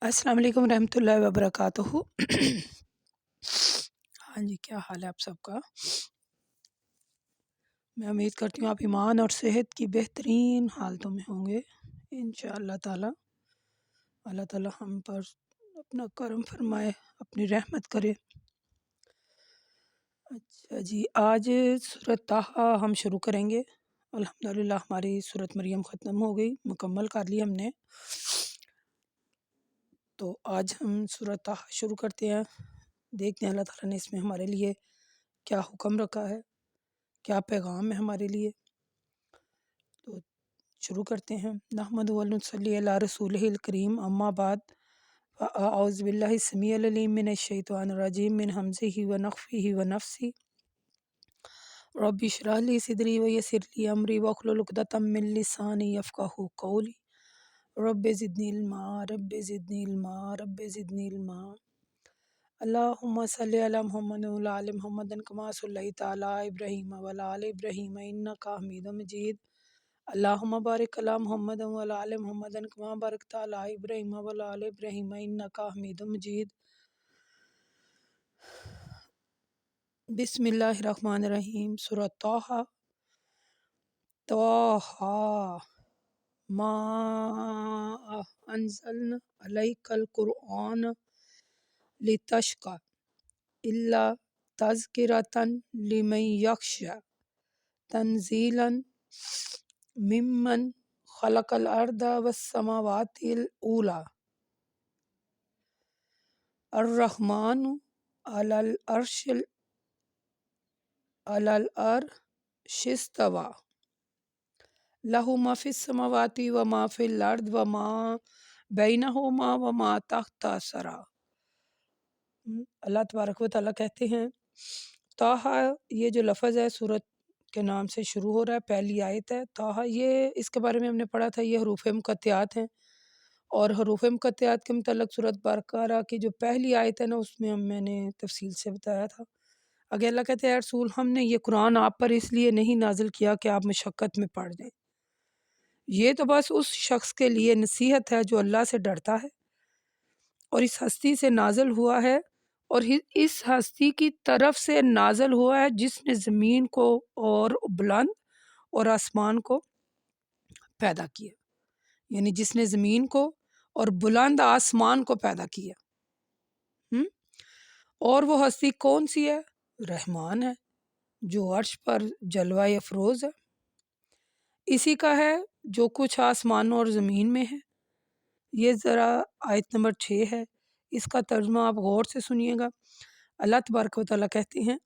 السلام علیکم ورحمۃ اللہ وبرکاتہ۔ ہاں جی، کیا حال ہے آپ سب کا؟ میں امید کرتی ہوں آپ ایمان اور صحت کی بہترین حالتوں میں ہوں گے انشاءاللہ تعالی۔ اللہ تعالی ہم پر اپنا کرم فرمائے، اپنی رحمت کرے۔ اچھا جی، آج سورۃ طٰہٰ ہم شروع کریں گے۔ الحمدللہ ہماری سورۃ مریم ختم ہو گئی، مکمل کر لی ہم نے۔ تو آج ہم سورۃ طٰہٰ شروع کرتے ہیں، دیکھتے ہیں اللہ تعالیٰ نے اس میں ہمارے لیے کیا حکم رکھا ہے، کیا پیغام ہے ہمارے لیے۔ تو شروع کرتے ہیں۔ نحمدہ و نصلی علی رسولہ الکریم، اما بعد، اعوذ باللہ السمیع العلیم من الشیطان الرجیم، من ہمزہ ونفخہ ونفثہ۔ رب اشرح لی صدری ویسر لی امری واحلل عقدۃ من لسانی یفقہوا قولی۔ رب زدنی علما، رب زدنی علما، رب زدنی علما۔ اللہم صلی علی محمد وعلی آل محمد کما صلیت علی ابراہیم وعلی آل ابراہیم انک حمید مجید۔ اللہم بارک علی محمد وعلی آل محمد کما بارکت علی ابراہیم وعلی آل ابراہیم انک حمید مجید۔ بسم اللہ الرحمن الرحیم۔ سورۃ طٰہٰ۔ طٰہٰ ما انزلنا علیک القرآن لتشقی الا تذکرۃ لمن یخشی، تنزیلا ممن خلق الارض والسماوات العلی۔ الرحمن علی العرش استوی، لہ ما فی السماوات وما فی الارض وما بینہما وما تحت الثری۔ اللہ تبارک و تعالیٰ کہتے ہیں، طٰہٰ یہ جو لفظ ہے سورت کے نام سے شروع ہو رہا ہے، پہلی آیت ہے طٰہٰ۔ یہ اس کے بارے میں ہم نے پڑھا تھا، یہ حروف مقطعات ہیں، اور حروف مقطعات کے متعلق سورت بقرہ کی جو پہلی آیت ہے نا، اس میں نے تفصیل سے بتایا تھا۔ آگے اللہ کہتے ہیں، اے رسول، ہم نے یہ قرآن آپ پر اس لیے نہیں نازل کیا کہ آپ مشقت میں پڑ جائیں، یہ تو بس اس شخص کے لیے نصیحت ہے جو اللہ سے ڈرتا ہے اور اس ہستی سے نازل ہوا ہے، اور اس ہستی کی طرف سے نازل ہوا ہے جس نے زمین کو اور بلند اور آسمان کو پیدا کیا، یعنی جس نے زمین کو اور بلند آسمان کو پیدا کیا۔ اور وہ ہستی کون سی ہے؟ رحمان ہے، جو عرش پر جلوہ افروز ہے۔ اسی کا ہے جو کچھ آسمانوں اور زمین میں ہے۔ یہ ذرا آیت نمبر 6 ہے، اس کا ترجمہ آپ غور سے سنیے گا۔ اللہ تبارک و تعالیٰ کہتے ہیں،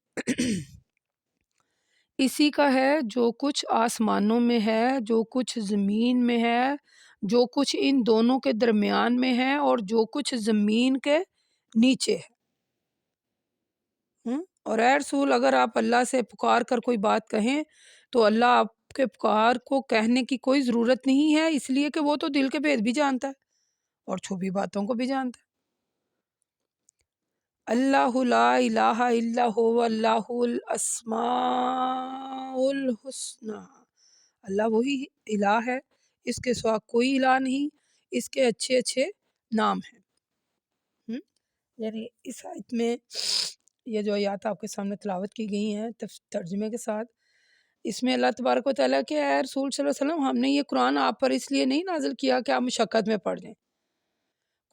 اسی کا ہے جو کچھ آسمانوں میں ہے، جو کچھ زمین میں ہے، جو کچھ ان دونوں کے درمیان میں ہے، اور جو کچھ زمین کے نیچے ہے۔ اور اے رسول، اگر آپ اللہ سے پکار کر کوئی بات کہیں تو اللہ آپ کے پکار کو کہنے کی کوئی ضرورت نہیں ہے، اس لیے کہ وہ تو دل کے بھید بھی جانتا ہے اور چھپی باتوں کو بھی جانتا ہے۔ اللہ لا الہ الا هو اللہ الاسماء الحسنی۔ اللہ وہی الہ ہے، اس کے سوا کوئی الہ نہیں، اس کے اچھے اچھے نام ہیں۔ یعنی اس آیت میں یہ جو آیات آپ کے سامنے تلاوت کی گئی ہیں ترجمے کے ساتھ، اس میں اللہ تبارک و تعالیٰ کہ اے رسول صلی اللہ علیہ وسلم، ہم نے یہ قرآن آپ پر اس لیے نہیں نازل کیا کہ آپ مشقت میں پڑ جائیں۔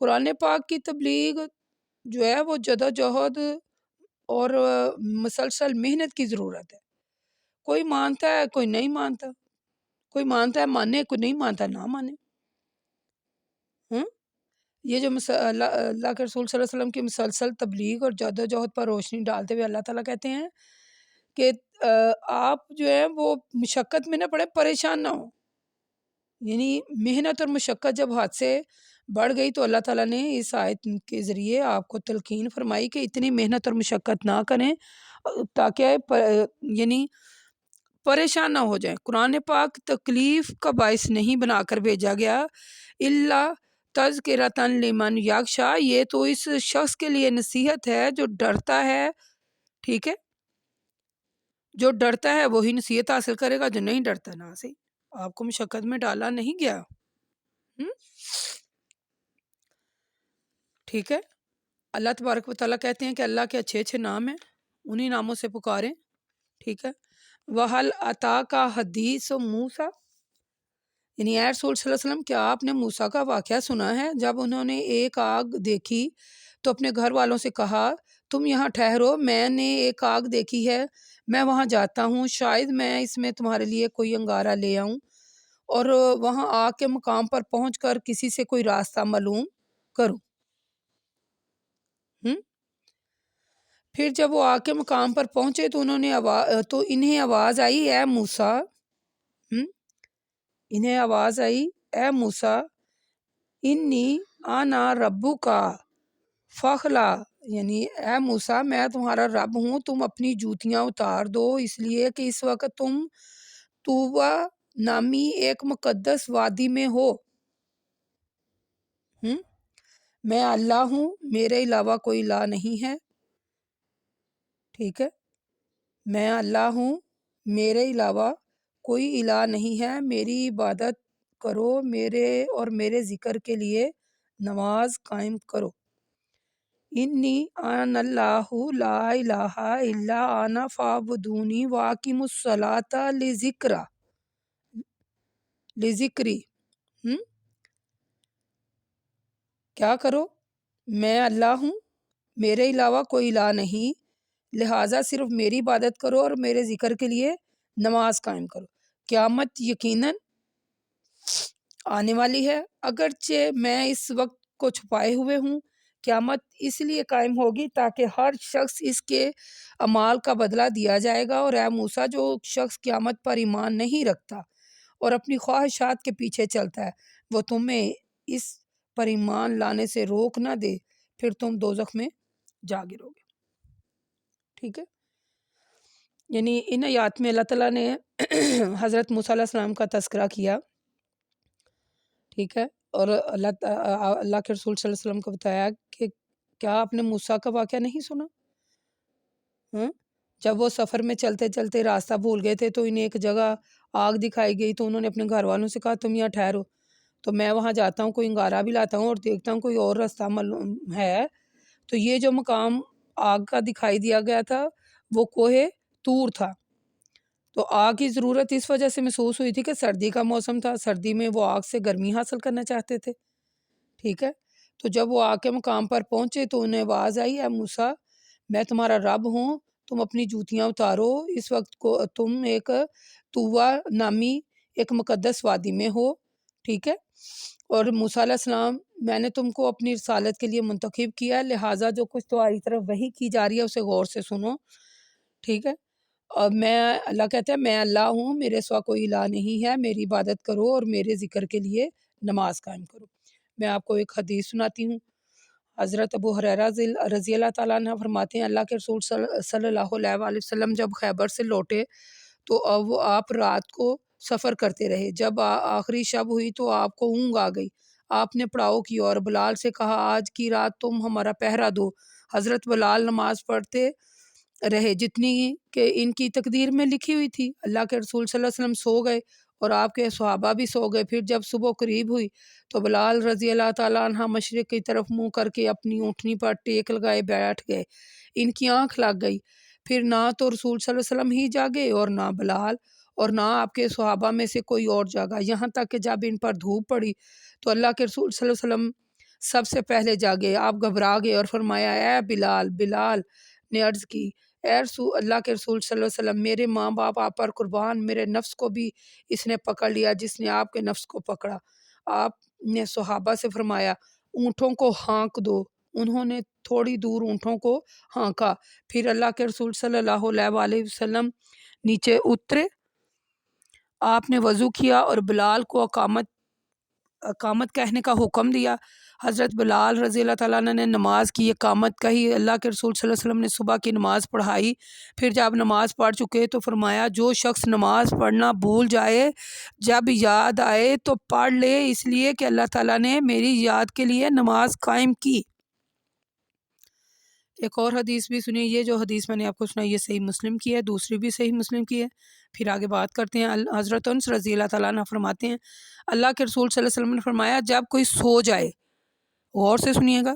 قرآن پاک کی تبلیغ جو ہے وہ جدوجہد اور مسلسل محنت کی ضرورت ہے۔ کوئی مانتا ہے، کوئی نہیں مانتا، کوئی مانتا ہے مانے، کوئی نہیں مانتا نہ مانے۔ یہ جو اللہ کے رسول صلی اللہ علیہ وسلم کی مسلسل تبلیغ اور جدوجہد پر روشنی ڈالتے ہوئے اللہ تعالیٰ کہتے ہیں کہ آپ جو ہے وہ مشقت میں نہ پڑے، پریشان نہ ہو۔ یعنی محنت اور مشقت جب حد سے بڑھ گئی تو اللہ تعالیٰ نے اس آیت کے ذریعے آپ کو تلقین فرمائی کہ اتنی محنت اور مشقت نہ کریں تاکہ یعنی پریشان نہ ہو جائیں۔ قرآن پاک تکلیف کا باعث نہیں بنا کر بھیجا گیا، الا تذکرۃ لمن یخشی، یہ تو اس شخص کے لیے نصیحت ہے جو ڈرتا ہے۔ ٹھیک ہے، جو ڈرتا ہے وہی نصیحت حاصل کرے گا، جو نہیں ڈرتا نہ صحیح۔ آپ کو مشقت میں ڈالا نہیں گیا۔ ٹھیک ہے، اللہ تبارک و تعالیٰ کہتے ہیں کہ اللہ کے اچھے اچھے نام ہیں، انہی ناموں سے پکاریں، ٹھیک ہے۔ وَهَلْ أَتَاكَ حَدِيثُ مُوسَىٰ، یعنی اے رسول صلی اللہ علیہ وسلم کیا آپ نے موسیٰ کا واقعہ سنا ہے؟ جب انہوں نے ایک آگ دیکھی تو اپنے گھر والوں سے کہا تم یہاں ٹھہرو، میں نے ایک آگ دیکھی ہے، میں وہاں جاتا ہوں، شاید میں اس میں تمہارے لیے کوئی انگارہ لے آؤں اور وہاں آگ کے مقام پر پہنچ کر کسی سے کوئی راستہ معلوم کروں۔ پھر جب وہ آگ کے مقام پر پہنچے تو انہیں آواز آئی اے موسیٰ، انہیں آواز آئی اے موسیٰ انی انا ربک فاخلع، یعنی اے موسیٰ میں تمہارا رب ہوں، تم اپنی جوتیاں اتار دو، اس لیے کہ اس وقت تم طوبیٰ نامی ایک مقدس وادی میں ہو۔ میں اللہ ہوں، میرے علاوہ کوئی الہ نہیں ہے، ٹھیک ہے، میں اللہ ہوں، میرے علاوہ کوئی الہ نہیں ہے، میری عبادت کرو، میرے ذکر کے لیے نماز قائم کرو۔ انی انا اللہ لا الہ الا انا فاعبدونی واقیموا الصلاۃ لذکری۔ کیا کرو؟ میں اللہ ہوں، میرے علاوہ کوئی الہ نہیں، لہٰذا صرف میری عبادت کرو اور میرے ذکر کے لیے نماز قائم کرو۔ قیامت یقیناً آنے والی ہے، اگرچہ میں اس وقت کو چھپائے ہوئے ہوں، قیامت اس لیے قائم ہوگی تاکہ ہر شخص اس کے اعمال کا بدلہ دیا جائے گا، اور اے موسیٰ جو شخص قیامت پر ایمان نہیں رکھتا اور اپنی خواہشات کے پیچھے چلتا ہے وہ تمہیں اس پر ایمان لانے سے روک نہ دے، پھر تم دوزخ میں جا گرو گے، ٹھیک ہے۔ یعنی ان آیات میں اللہ تعالیٰ نے حضرت موسیٰ علیہ السلام کا تذکرہ کیا، ٹھیک ہے، اور اللہ کے رسول صلی اللہ علیہ وسلم کو بتایا کہ کیا آپ نے موسیٰ کا واقعہ نہیں سنا؟ جب وہ سفر میں چلتے چلتے راستہ بھول گئے تھے تو انہیں ایک جگہ آگ دکھائی گئی تو انہوں نے اپنے گھر والوں سے کہا تم یہاں ٹھہرو، تو میں وہاں جاتا ہوں، کوئی انگارہ بھی لاتا ہوں اور دیکھتا ہوں کوئی اور راستہ معلوم ہے، تو یہ جو مقام آگ کا دکھائی دیا گیا تھا وہ کوہ طور تھا۔ تو آگ کی ضرورت اس وجہ سے محسوس ہوئی تھی کہ سردی کا موسم تھا، سردی میں وہ آگ سے گرمی حاصل کرنا چاہتے تھے، ٹھیک ہے۔ تو جب وہ آگ کے مقام پر پہنچے تو انہیں آواز آئی اے موسیٰ میں تمہارا رب ہوں، تم اپنی جوتیاں اتارو، اس وقت کو تم ایک طویٰ نامی ایک مقدس وادی میں ہو، ٹھیک ہے۔ اور موسیٰ علیہ السلام میں نے تم کو اپنی رسالت کے لیے منتخب کیا، لہٰذا جو کچھ تمہاری طرف وحی کی جا رہی ہے اسے غور سے سنو، ٹھیک ہے۔ اور اللہ کہتا ہے میں اللہ ہوں، میرے سوا کوئی الہ نہیں ہے، میری عبادت کرو اور میرے ذکر کے لیے نماز قائم کرو۔ میں آپ کو ایک حدیث سناتی ہوں۔ حضرت ابو ہریرہ رضی اللہ تعالیٰ عنہ فرماتے ہیں اللہ کے رسول صلی اللہ علیہ وآلہ وسلم جب خیبر سے لوٹے تو آپ رات کو سفر کرتے رہے، جب آخری شب ہوئی تو آپ کو اونگ آ گئی، آپ نے پڑاؤ کی اور بلال سے کہا آج کی رات تم ہمارا پہرا دو۔ حضرت بلال نماز پڑھتے رہے جتنی کہ ان کی تقدیر میں لکھی ہوئی تھی۔ اللہ کے رسول صلی اللہ علیہ وسلم سو گئے اور آپ کے صحابہ بھی سو گئے۔ پھر جب صبح قریب ہوئی تو بلال رضی اللہ تعالیٰ عنہ مشرق کی طرف منہ کر کے اپنی اونٹنی پر ٹیک لگائے بیٹھ گئے، ان کی آنکھ لگ گئی۔ پھر نہ تو رسول صلی اللہ علیہ وسلم ہی جاگے اور نہ بلال اور نہ آپ کے صحابہ میں سے کوئی اور جاگا، یہاں تک کہ جب ان پر دھوپ پڑی تو اللہ کے رسول صلی اللہ علیہ وسلم سب سے پہلے جاگے، آپ گھبرا گئے اور فرمایا اے بلال۔ بلال نے عرض کی اے اللہ کے رسول صلی اللہ علیہ وسلم میرے ماں باپ آپ پر قربان، میرے نفس کو بھی اس نے پکڑ لیا جس نے آپ کے نفس کو پکڑا۔ آپ نے صحابہ سے فرمایا اونٹوں کو ہانک دو، انہوں نے تھوڑی دور اونٹوں کو ہانکا، پھر اللہ کے رسول صلی اللہ علیہ وآلہ وسلم نیچے اترے، آپ نے وضو کیا اور بلال کو اقامت کہنے کا حکم دیا۔ حضرت بلال رضی اللہ تعالیٰ عنہ نے نماز کی اقامت کہی، اللہ کے رسول صلی اللہ علیہ وسلم نے صبح کی نماز پڑھائی، پھر جب نماز پڑھ چکے تو فرمایا جو شخص نماز پڑھنا بھول جائے جب یاد آئے تو پڑھ لے، اس لیے کہ اللہ تعالیٰ نے میری یاد کے لیے نماز قائم کی۔ ایک اور حدیث بھی سنیے، یہ جو حدیث میں نے آپ کو سنائی یہ صحیح مسلم کی ہے، دوسری بھی صحیح مسلم کی ہے۔ پھر آگے بات کرتے ہیں۔ حضرت انس رضی اللہ تعالیٰ عنہ فرماتے ہیں اللہ کے رسول صلی اللہ علیہ وسلم نے فرمایا جب کوئی سو جائے، غور سے سنیے گا،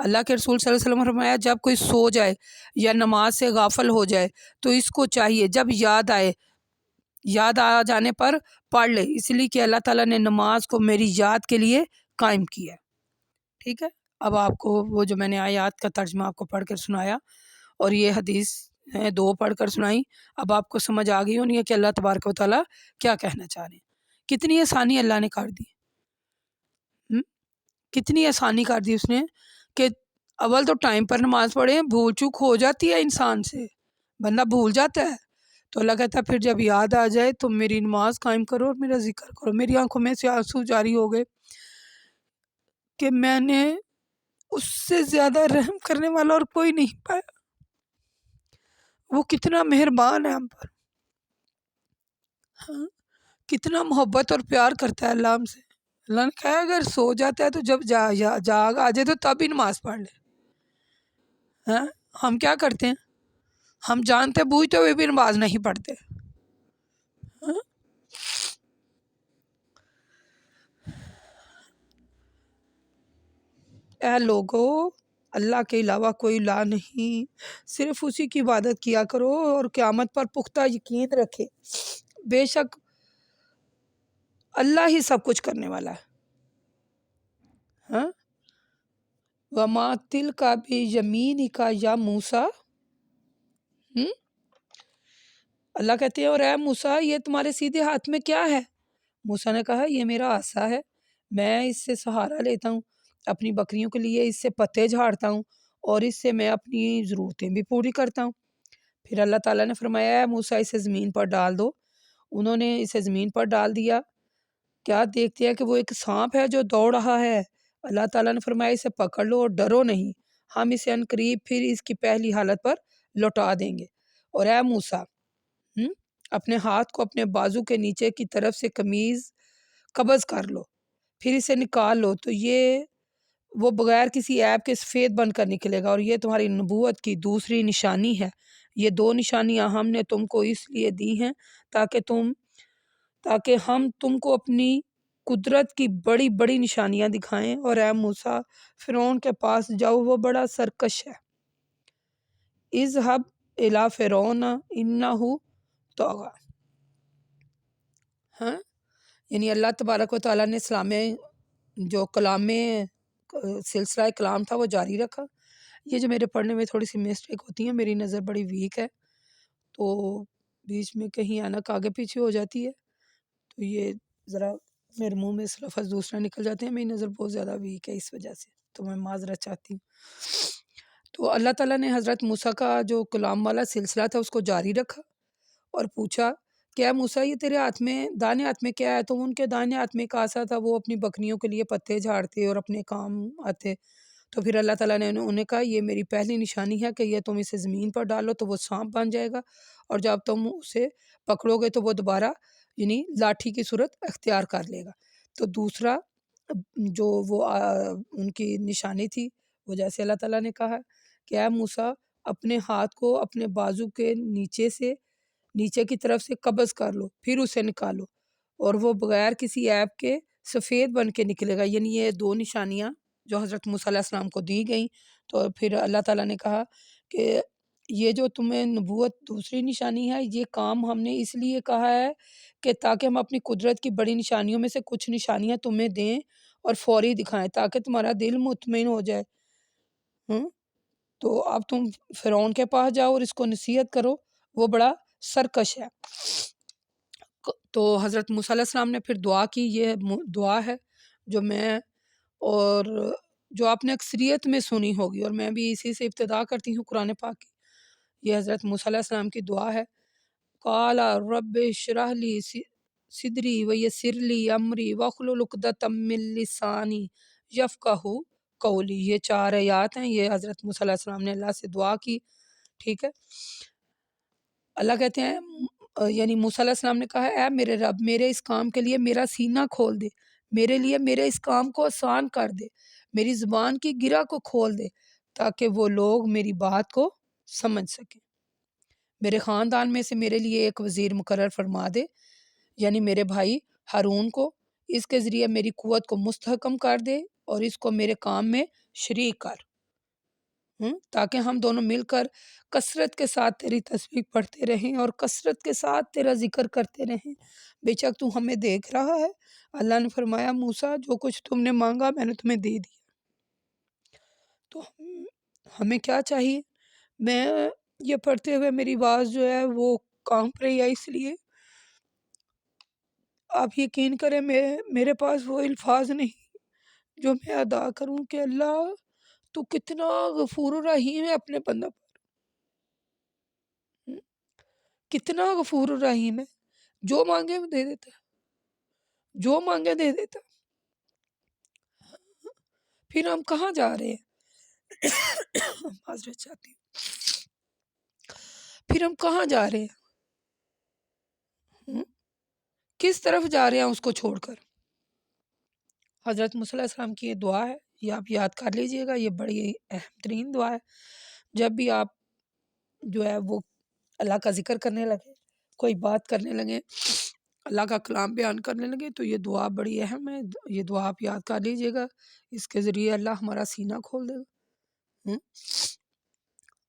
اللہ کے رسول صلی اللہ علیہ وسلم نے فرمایا جب کوئی سو جائے یا نماز سے غافل ہو جائے تو اس کو چاہیے جب یاد آ جانے پر پڑھ لے، اس لیے کہ اللہ تعالیٰ نے نماز کو میری یاد کے لیے قائم کیا ہے۔ ٹھیک ہے، اب آپ کو وہ جو میں نے آیات کا ترجمہ آپ کو پڑھ کر سنایا اور یہ حدیث 2 پڑھ کر سنائی، اب آپ کو سمجھ آ گئی ہونی ہے کہ اللہ تبارک و تعالیٰ کیا کہنا چاہ رہے ہیں۔ کتنی آسانی اللہ نے کر دی، کتنی آسانی کر دی اس نے کہ اول تو ٹائم پر نماز پڑھیں، بھول چوک ہو جاتی ہے انسان سے، بندہ بھول جاتا ہے، تو اللہ کہتا ہے پھر جب یاد آ جائے تو میری نماز قائم کرو اور میرا ذکر کرو۔ میری آنکھوں میں سے آنسو جاری ہو گئے کہ میں نے اس سے زیادہ رحم کرنے والا اور کوئی نہیں پایا، وہ کتنا مہربان ہے ہم پر، ہاں کتنا محبت اور پیار کرتا ہے اللہ ہم سے۔ اللہ نے کہا اگر سو جاتا ہے تو جب جاگ آ جائے تو تب ہی نماز پڑھ لے۔ ہاں ہم کیا کرتے ہیں، ہم جانتے بوجھتے ہوئے بھی نماز نہیں پڑھتے۔ ہاں؟ اے لوگو، اللہ کے علاوہ کوئی الہ نہیں، صرف اسی کی عبادت کیا کرو اور قیامت پر پختہ یقین رکھے، بے شک اللہ ہی سب کچھ کرنے والا ہے۔ ہاں وَمَا تِلْكَ بِيَمِينِكَ یا موسیٰ، اللہ کہتے ہیں اور اے موسیٰ یہ تمہارے سیدھے ہاتھ میں کیا ہے؟ موسیٰ نے کہا یہ میرا عصا ہے، میں اس سے سہارا لیتا ہوں، اپنی بکریوں کے لیے اس سے پتے جھاڑتا ہوں اور اس سے میں اپنی ضرورتیں بھی پوری کرتا ہوں۔ پھر اللہ تعالیٰ نے فرمایا اے موسیٰ اسے زمین پر ڈال دو، انہوں نے اسے زمین پر ڈال دیا، کیا دیکھتے ہیں کہ وہ ایک سانپ ہے جو دوڑ رہا ہے؟ اللہ تعالیٰ نے فرمایا اسے پکڑ لو اور ڈرو نہیں، ہم اسے عنقریب پھر اس کی پہلی حالت پر لوٹا دیں گے۔ اور اے موسیٰ اپنے ہاتھ کو اپنے بازو کے نیچے کی طرف سے قمیض قبض کر لو، پھر اسے نکال لو تو یہ وہ بغیر کسی عیب کے سفید بن کر نکلے گا، اور یہ تمہاری نبوت کی دوسری نشانی ہے۔ یہ 2 نشانیاں ہم نے تم کو اس لیے دی ہیں تاکہ ہم تم کو اپنی قدرت کی بڑی بڑی نشانیاں دکھائیں۔ اور اے موسیٰ فرعون کے پاس جاؤ، وہ بڑا سرکش ہے۔ اذهب الی فرعون انہ طغی، ہاں یعنی اللہ تبارک و تعالیٰ نے جو کلام سلسلہ کلام تھا وہ جاری رکھا۔ یہ جو میرے پڑھنے میں تھوڑی سی مسٹیک ہوتی ہے، میری نظر بڑی ویک ہے تو بیچ میں کہیں اینک آگے پیچھے ہو جاتی ہے، تو یہ ذرا میرے منہ میں اس لفظ دوسرا نکل جاتے ہیں، میری نظر بہت زیادہ ویک ہے اس وجہ سے، تو میں معذرت چاہتی ہوں۔ تو اللہ تعالیٰ نے حضرت موسیٰ کا جو کلام والا سلسلہ تھا اس کو جاری رکھا اور پوچھا کہ اے موسیٰ یہ تیرے ہاتھ میں دائیں ہاتھ میں کیا ہے؟ تو ان کے دائیں ہاتھ میں ایک عصا تھا، وہ اپنی بکریوں کے لیے پتے جھاڑتے اور اپنے کام آتے۔ تو پھر اللہ تعالیٰ نے انہیں کہا یہ میری پہلی نشانی ہے کہ یہ تم اسے زمین پر ڈالو تو وہ سانپ بن جائے گا، اور جب تم اسے پکڑو گے تو وہ دوبارہ یعنی لاٹھی کی صورت اختیار کر لے گا۔ تو دوسرا جو وہ ان کی نشانی تھی وہ جیسے اللہ تعالیٰ نے کہا کہ اے موسیٰ اپنے ہاتھ کو اپنے بازو کے نیچے کی طرف سے قبض کر لو، پھر اسے نکالو اور وہ بغیر کسی عیب کے سفید بن کے نکلے گا۔ یعنی یہ 2 نشانیاں جو حضرت موسیٰ علیہ السلام کو دی گئیں، تو پھر اللہ تعالیٰ نے کہا کہ یہ جو تمہیں نبوت دوسری نشانی ہے، یہ کام ہم نے اس لیے کہا ہے کہ تاکہ ہم اپنی قدرت کی بڑی نشانیوں میں سے کچھ نشانیاں تمہیں دیں اور فوری دکھائیں تاکہ تمہارا دل مطمئن ہو جائے۔ تو اب تم فرعون کے پاس جاؤ اور اس کو نصیحت کرو، وہ بڑا سرکش ہے۔ تو حضرت موسیٰ علیہ السلام نے پھر دعا کی، یہ دعا ہے جو میں اور جو آپ نے اکثریت میں سنی ہوگی، اور میں بھی اسی سے ابتدا کرتی ہوں قرآن پاک کی۔ یہ حضرت موسیٰ علیہ السلام کی دعا ہے، قال رب اشرح لی صدری ویسر لی امری واحلل عقدۃ من لسانی یفقہوا قولی۔ یہ 4 آیات ہیں، یہ حضرت موسیٰ علیہ السلام نے اللہ سے دعا کی، ٹھیک ہے۔ اللہ کہتے ہیں یعنی موسیٰ علیہ السلام نے کہا اے میرے رب میرے اس کام کے لیے میرا سینہ کھول دے، میرے لیے میرے اس کام کو آسان کر دے، میری زبان کی گرہ کو کھول دے تاکہ وہ لوگ میری بات کو سمجھ سکیں۔ میرے خاندان میں سے میرے لیے ایک وزیر مقرر فرما دے، یعنی میرے بھائی ہارون کو، اس کے ذریعے میری قوت کو مستحکم کر دے اور اس کو میرے کام میں شریک کر۔ تاکہ ہم دونوں مل کر کثرت کے ساتھ تیری تسبیح پڑھتے رہیں اور کثرت کے ساتھ تیرا ذکر کرتے رہیں، بے شک تو ہمیں دیکھ رہا ہے۔ اللہ نے فرمایا موسیٰ جو کچھ تم نے مانگا میں نے تمہیں دے دیا۔ تو ہمیں کیا چاہیے؟ میں یہ پڑھتے ہوئے میری آواز جو ہے وہ کانپ رہی ہے، اس لیے آپ یقین کریں میرے پاس وہ الفاظ نہیں جو میں ادا کروں کہ اللہ تو کتنا غفور الرحیم ہے اپنے بندہ پر، کتنا غفور الرحیم ہے، جو مانگے وہ دے دیتا ہے، جو مانگے دے دیتا ہے۔ پھر ہم کہاں جا رہے ہیں؟ معذرت چاہتی ہوں۔ پھر ہم کہاں جا رہے ہیں؟ کس طرف جا رہے ہیں اس کو چھوڑ کر؟ حضرت موسیٰ علیہ السلام کی یہ دعا ہے، یہ آپ یاد کر لیجئے گا، یہ بڑی اہم ترین دعا ہے۔ جب بھی آپ جو ہے وہ اللہ کا ذکر کرنے لگے، کوئی بات کرنے لگے، اللہ کا کلام بیان کرنے لگے، تو یہ دعا بڑی اہم ہے، یہ دعا آپ یاد کر لیجئے گا۔ اس کے ذریعے اللہ ہمارا سینہ کھول دے گا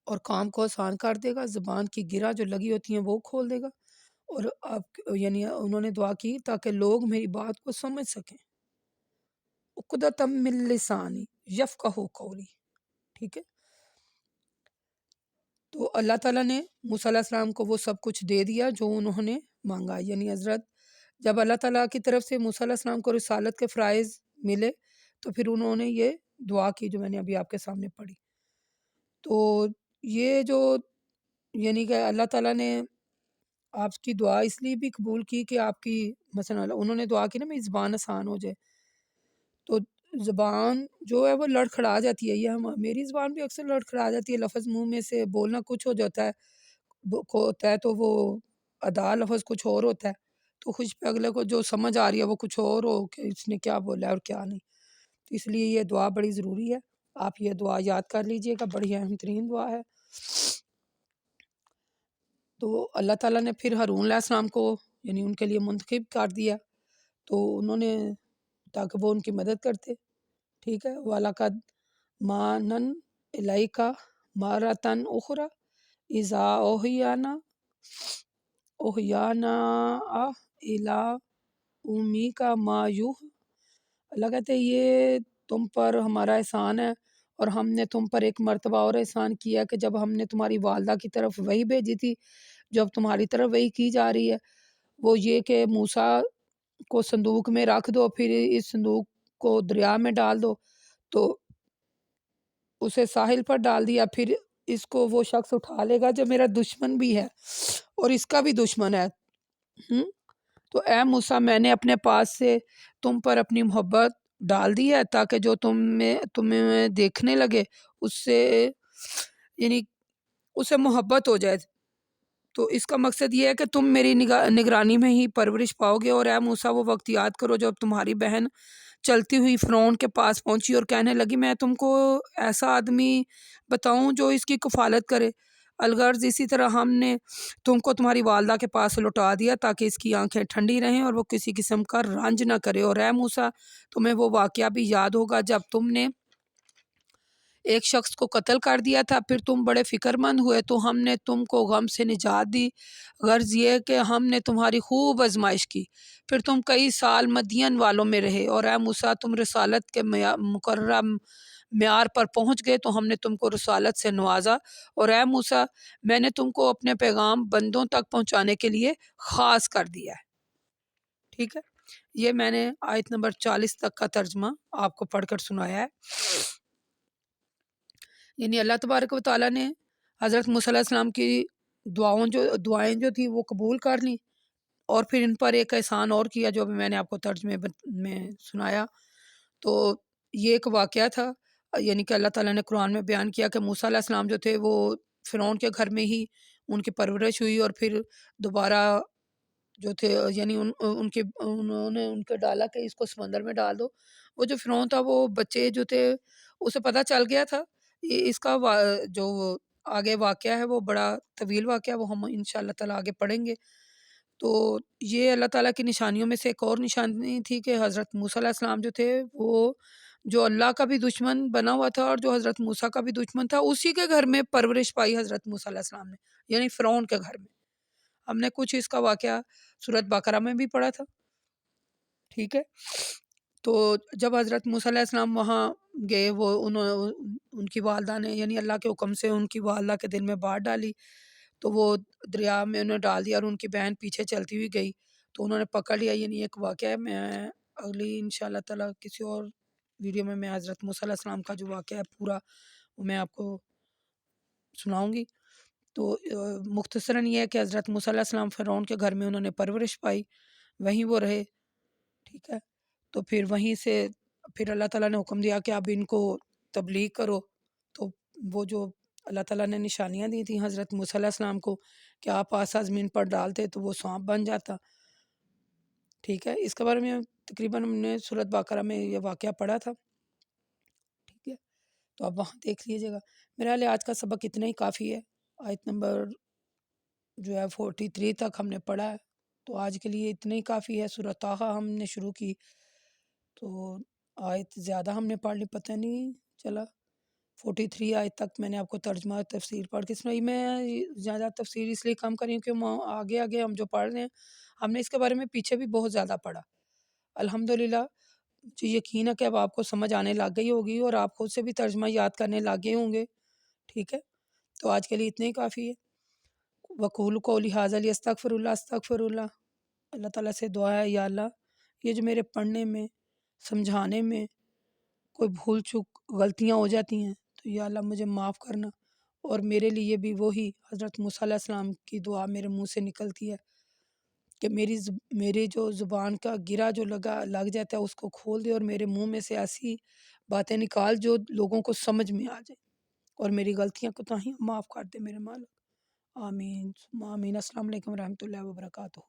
اور کام کو آسان کر دے گا، زبان کی گرہ جو لگی ہوتی ہیں وہ کھول دے گا۔ اور آپ یعنی انہوں نے دعا کی تاکہ لوگ میری بات کو سمجھ سکیں، عقدۃ من لسانی یفقہوا قولی، ٹھیک ہے؟ تو اللہ تعالیٰ نے موسیٰ علیہ السلام کو وہ سب کچھ دے دیا جو انہوں نے مانگا، یعنی حضرت جب اللہ تعالیٰ کی طرف سے موسیٰ علیہ السلام کو رسالت کے فرائض ملے تو پھر انہوں نے یہ دعا کی جو میں نے ابھی آپ کے سامنے پڑھی۔ تو یہ جو یعنی کہ اللہ تعالیٰ نے آپ کی دعا اس لیے بھی قبول کی کہ آپ کی مثلا انہوں نے دعا کی نا میری زبان آسان ہو جائے، تو زبان جو ہے وہ لڑکھڑا جاتی ہے، یہ میری زبان بھی اکثر لڑکھڑا جاتی ہے، لفظ منہ میں سے بولنا کچھ ہو جاتا ہے تو وہ ادا لفظ کچھ اور ہوتا ہے، تو خوش پہ اگلے کو جو سمجھ آ رہی ہے وہ کچھ اور ہو کہ اس نے کیا بولا ہے اور کیا نہیں۔ تو اس لیے یہ دعا بڑی ضروری ہے، آپ یہ دعا یاد کر لیجئے گا، بڑی اہم ترین دعا ہے۔ تو اللہ تعالیٰ نے پھر ہارون علیہ السلام کو یعنی ان کے لیے منتخب کر دیا، تو انہوں نے تاکہ وہ ان کی مدد کرتے، ٹھیک ہے؟ وَلَقَدْ مَنَنَّا عَلَيْكَ مَرَّةً أُخْرَىٰ إِذْ أُوحَيْنَا إِلَىٰ أُمِّكَ مَا يُوحَىٰ۔ اللہ کہتے ہیں یہ تم پر ہمارا احسان ہے، اور ہم نے تم پر ایک مرتبہ اور احسان کیا کہ جب ہم نے تمہاری والدہ کی طرف وحی بھیجی تھی، جب تمہاری طرف وحی کی جا رہی ہے وہ یہ کہ موسیٰ کو صندوق میں رکھ دو، پھر اس صندوق کو دریا میں ڈال دو، تو اسے ساحل پر ڈال دیا، پھر اس کو وہ شخص اٹھا لے گا جو میرا دشمن بھی ہے اور اس کا بھی دشمن ہے۔ تو اے موسیٰ میں نے اپنے پاس سے تم پر اپنی محبت ڈال دی ہے تاکہ جو تمہیں دیکھنے لگے اس سے یعنی اسے محبت ہو جائے۔ تو اس کا مقصد یہ ہے کہ تم میری نگرانی میں ہی پرورش پاؤ گے۔ اور اے موسیٰ وہ وقت یاد کرو جب تمہاری بہن چلتی ہوئی فرعون کے پاس پہنچی اور کہنے لگی میں تم کو ایسا آدمی بتاؤں جو اس کی کفالت کرے، الغرض اسی طرح ہم نے تم کو تمہاری والدہ کے پاس لوٹا دیا تاکہ اس کی آنکھیں ٹھنڈی رہیں اور وہ کسی قسم کا رنج نہ کرے۔ اور اے موسیٰ تمہیں وہ واقعہ بھی یاد ہوگا جب تم نے ایک شخص کو قتل کر دیا تھا، پھر تم بڑے فکر مند ہوئے تو ہم نے تم کو غم سے نجات دی، غرض یہ کہ ہم نے تمہاری خوب آزمائش کی، پھر تم کئی سال مدین والوں میں رہے۔ اور اے موسیٰ تم رسالت کے مقررہ معیار پر پہنچ گئے تو ہم نے تم کو رسالت سے نوازا۔ اور اے موسیٰ میں نے تم کو اپنے پیغام بندوں تک پہنچانے کے لیے خاص کر دیا ہے، ٹھیک ہے؟ یہ میں نے آیت نمبر 40 تک کا ترجمہ آپ کو پڑھ کر سنایا ہے۔ یعنی اللہ تبارک و تعالیٰ نے حضرت موسیٰ علیہ السلام کی دعائیں جو تھی وہ قبول کر لیں، اور پھر ان پر ایک احسان اور کیا جو میں نے آپ کو ترجمے میں سنایا۔ تو یہ ایک واقعہ تھا، یعنی کہ اللہ تعالیٰ نے قرآن میں بیان کیا کہ موسیٰ علیہ السلام جو تھے وہ فرعون کے گھر میں ہی ان کی پرورش ہوئی، اور پھر دوبارہ جو تھے یعنی انہوں نے ان کو ڈالا کہ اس کو سمندر میں ڈال دو۔ وہ جو فرعون تھا وہ بچے جو تھے اسے پتہ چل گیا تھا، اس کا جو آگے واقعہ ہے وہ بڑا طویل واقعہ، وہ ہم انشاءاللہ تعالیٰ آگے پڑھیں گے۔ تو یہ اللہ تعالیٰ کی نشانیوں میں سے ایک اور نشانی تھی کہ حضرت موسیٰ علیہ السلام جو تھے وہ جو اللہ کا بھی دشمن بنا ہوا تھا اور جو حضرت موسیٰ کا بھی دشمن تھا، اسی کے گھر میں پرورش پائی حضرت موسیٰ علیہ السلام نے، یعنی فرعون کے گھر میں۔ ہم نے کچھ اس کا واقعہ سورۃ بقرہ میں بھی پڑھا تھا، ٹھیک ہے۔ تو جب حضرت موسیٰ علیہ السلام وہاں گئے، ان کی والدہ نے یعنی اللہ کے حکم سے ان کی والدہ کے دل میں بات ڈالی، تو وہ دریا میں انہوں نے ڈال دیا اور ان کی بہن پیچھے چلتی ہوئی گئی تو انہوں نے پکڑ لیا۔ یعنی ایک واقعہ ہے، میں اگلی انشاءاللہ تعالیٰ کسی اور ویڈیو میں حضرت موسیٰ علیہ السلام کا جو واقعہ ہے پورا وہ میں آپ کو سناؤں گی۔ تو مختصراً یہ ہے کہ حضرت موسیٰ علیہ السلام فرعون کے گھر میں انہوں نے پرورش پائی، وہیں وہ رہے، ٹھیک ہے۔ تو پھر وہیں سے پھر اللہ تعالیٰ نے حکم دیا کہ اب ان کو تبلیغ کرو۔ تو وہ جو اللہ تعالیٰ نے نشانیاں دی تھیں حضرت موسیٰ علیہ السلام کو کہ آپ آسا زمین پر ڈالتے تو وہ سانپ بن جاتا، ٹھیک ہے۔ اس کے بارے میں تقریباً ہم نے سورۃ بقرہ میں یہ واقعہ پڑھا تھا، ٹھیک ہے۔ تو آپ وہاں دیکھ لیجیے گا۔ میرے حال آج کا سبق اتنا ہی کافی ہے۔ آیت نمبر جو ہے 43 تک ہم نے پڑھا ہے، تو آج کے لیے اتنا ہی کافی ہے۔ سورۃ طٰہٰ ہم نے شروع کی تو آیت زیادہ ہم نے پڑھ لی، پتہ نہیں چلا۔ 43 آیت تک میں نے آپ کو ترجمہ تفسیر پڑھ کے سنائی۔ میں زیادہ تفسیر اس لیے کم کری کہ آگے آگے ہم جو پڑھ رہے ہیں ہم نے اس کے بارے میں پیچھے بھی بہت زیادہ پڑھا۔ الحمدللہ مجھے یقین ہے کہ اب آپ کو سمجھ آنے لگ گئی ہوگی اور آپ خود سے بھی ترجمہ یاد کرنے لگ گئے ہوں گے، ٹھیک ہے۔ تو آج کے لیے اتنا ہی کافی ہے۔ وَقُولُوا قَوْلِي هَٰذَا لِأَسْتَغْفِرُ اللَّهَ اسْتَغْفِرُ اللَّهَ۔ اللہ تعالیٰ سے دعا ہے، یا اللہ یہ جو میرے پڑھنے میں سمجھانے میں کوئی بھول چک غلطیاں ہو جاتی ہیں تو یا اللہ مجھے معاف کرنا، اور میرے لیے بھی وہی حضرت موسیٰ علیہ السلام کی دعا میرے منہ سے نکلتی ہے کہ میری جو زبان کا گرا جو لگ جاتا ہے اس کو کھول دے، اور میرے منہ میں سے ایسی باتیں نکال جو لوگوں کو سمجھ میں آ جائے، اور میری غلطیاں کوتاہیاں معاف کر دے میرے مالک۔ آمین ثم آمین۔ السلام علیکم ورحمۃ اللہ وبرکاتہ۔